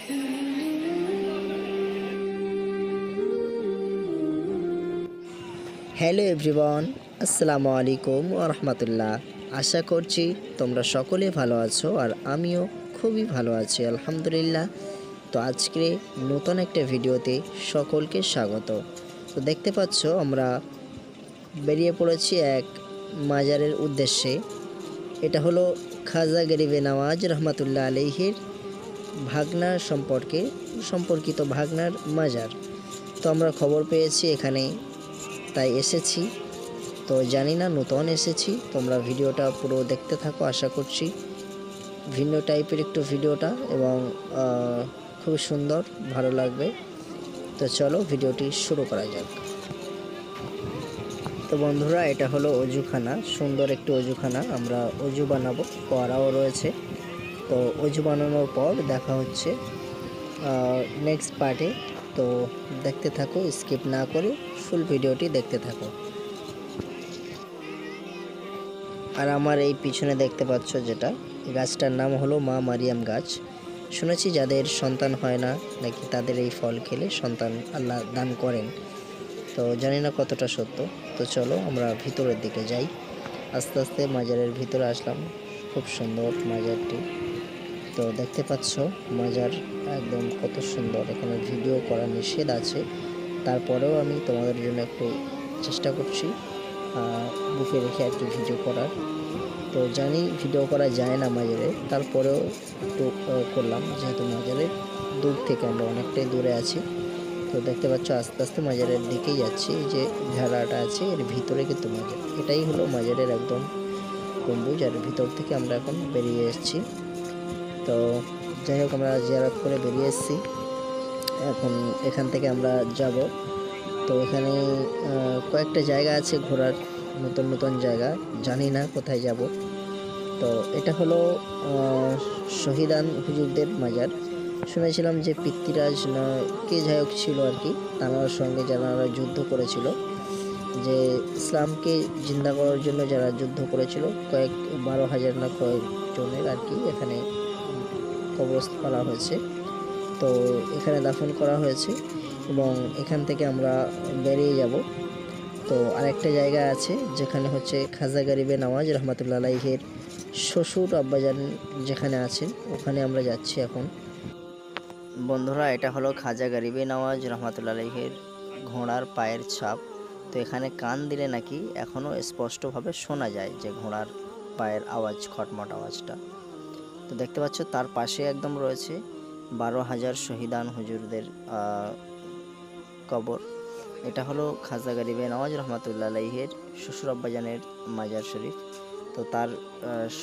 Hello everyone, আসসালামু আলাইকুম ওয়া রাহমাতুল্লাহ। আশা করছি তোমরা সকলে ভালো আছো আর আমিও খুবই ভালো আছি আলহামদুলিল্লাহ। তো আজকে নতুন একটা ভিডিওতে সকলকে স্বাগত। তো দেখতে পাচ্ছ আমরা বেরিয়ে পড়েছি এক মাজারের উদ্দেশ্যে। এটা হলো খাজা গরিবে নওয়াজ রহমাতুল্লাহ আলাইহির সম্পর্কিত ভাগনার মাজার। তো আমরা খবর পেয়েছি এখানে, তাই এসেছি। তো জানি না, নতুন এসেছি। তোমরা ভিডিওটা পুরো দেখতে থাকো, আশা করছি ভিন্ন টাইপের একটু ভিডিওটা এবং খুবই সুন্দর, ভালো লাগবে। তো চলো ভিডিওটি শুরু করা যাক। তো বন্ধুরা, এটা হলো অজুখানা, সুন্দর একটি অজুখানা। আমরা অজু বানাবো, করাও রয়েছে। তো অজু বানানোর পর দেখা হচ্ছে নেক্সট পার্টে। তো দেখতে থাকো, স্কিপ না করে ফুল ভিডিওটি দেখতে থাকো। আর আমার এই পিছনে দেখতে পাচ্ছ যেটা, গাছটার নাম হলো মা মারিয়াম গাছ। শুনেছি যাদের সন্তান হয় না নাকি তাদের এই ফল খেলে সন্তান আল্লাহ দান করেন। তো জানি না কতটা সত্য। তো চলো আমরা ভিতরের দিকে যাই। আস্তে আস্তে মাজারের ভিতরে আসলাম। খুব সুন্দর মাজারটি। তো দেখতে পাচ্ছ মাজার একদম কত সুন্দর। এখানে ভিডিও করা নিষেধ আছে, তারপরেও আমি তোমাদের জন্য একটু চেষ্টা করছি বুকে রেখে একটু ভিডিও করার। তো জানি ভিডিও করা যায় না মাজারে, তারপরেও একটু করলাম, যেহেতু মাজারের দূর থেকে আমরা অনেকটাই দূরে আছি। তো দেখতে পাচ্ছ আস্তে আস্তে মাজারের দিকেই যাচ্ছি। এই যে ঝাড়াটা আছে এর ভিতরে কিন্তু মাজার, এটাই হলো মাজারের একদম গম্বুজ। আর ভিতর থেকে আমরা এখন বেরিয়ে এসেছি। তো যাই হোক, আমরা জিয়ারত করে বেরিয়ে এসেছি। এখন এখান থেকে আমরা যাব। তো এখানে কয়েকটা জায়গা আছে ঘোরার, নতুন নতুন জায়গা, জানি না কোথায় যাব। তো এটা হলো শহীদান হুজুরদের মাজার। শুনেছিলাম যে পৃথ্বীরাজ না কে যাই হোক ছিল আর কি, তার সঙ্গে যারা যুদ্ধ করেছিল, যে ইসলামকে জিন্দা করার জন্য যারা যুদ্ধ করেছিল, 12,000 না কয়েকজনের আর কি এখানে কবরস্থ করা হয়েছে। তো এখানে দাফন করা হয়েছে এবং এখান থেকে আমরা বেরিয়ে যাব। তো আরেকটা জায়গা আছে যেখানে হচ্ছে খাজা গরিবে নওয়াজ রহমাতুল্লাহ আলাইহির শ্বশুর আব্বাজান যেখানে আছেন, ওখানে আমরা যাচ্ছি এখন। বন্ধুরা, এটা হলো খাজা গরিবে নওয়াজ রহমাতুল্লাহ আলাইহির ঘোড়ার পায়ের ছাপ। তো এখানে কান দিলে নাকি এখনও স্পষ্টভাবে শোনা যায় যে ঘোড়ার পায়ের আওয়াজ, খটমট আওয়াজটা। তো দেখতে পাচ্ছ তার পাশে একদম রয়েছে 12,000 শহীদান হুজুরদের কবর। এটা হলো খাজা গরিবে নওয়াজ রহমাতুল্লাহ আলাইহির শ্বশুর আব্বাজানের মাজার শরীফ। তো তার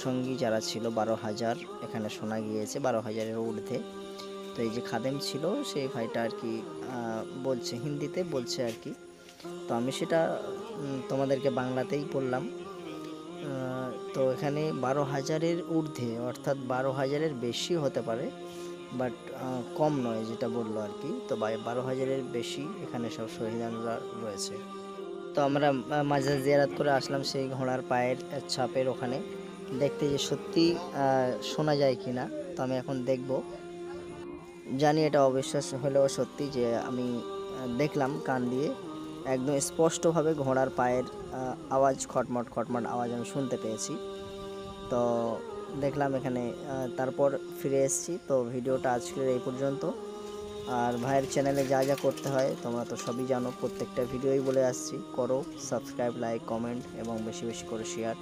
সঙ্গী যারা ছিল 12,000, এখানে শোনা গিয়েছে 12,000-এর ঊর্ধ্বে। তো এই যে খাদেম ছিল সেই ভাইটা আর কি বলছে, হিন্দিতে বলছে আর কি। তো আমি সেটা তোমাদেরকে বাংলাতেই বললাম। তো এখানে 12,000-এর ঊর্ধ্বে, অর্থাৎ 12,000-এর বেশি হতে পারে, বাট কম নয় যেটা বললো আর কি। তো 12,000-এর বেশি এখানে সব শহীদানরা রয়েছে। তো আমরা মাজার জিয়ারত করে আসলাম সেই ঘোড়ার পায়ের ছাপের ওখানে, দেখতে যে সত্যি শোনা যায় কি না। তো আমি এখন দেখব। জানি এটা অবিশ্বাস হলেও সত্যি যে আমি দেখলাম কান দিয়ে, একদম স্পষ্টভাবে ঘোড়ার পায়ের আওয়াজ, খটমট খটমট আওয়াজ আমি শুনতে পেয়েছি। তো দেখলাম এখানে, তারপর ফিরে এসেছি। তো ভিডিওটা আজকের এই পর্যন্ত। আর ভাইয়ের চ্যানেলে যা যা করতে হয় তোমরা তো সবই জানো, প্রত্যেকটা ভিডিওই বলে আসছি, করো সাবস্ক্রাইব, লাইক, কমেন্ট এবং বেশি বেশি করে শেয়ার।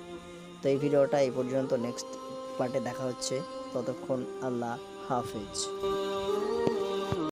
তো এই ভিডিওটা এই পর্যন্ত, নেক্সট পার্টে দেখা হচ্ছে। ততক্ষণ আল্লাহ হাফেজ।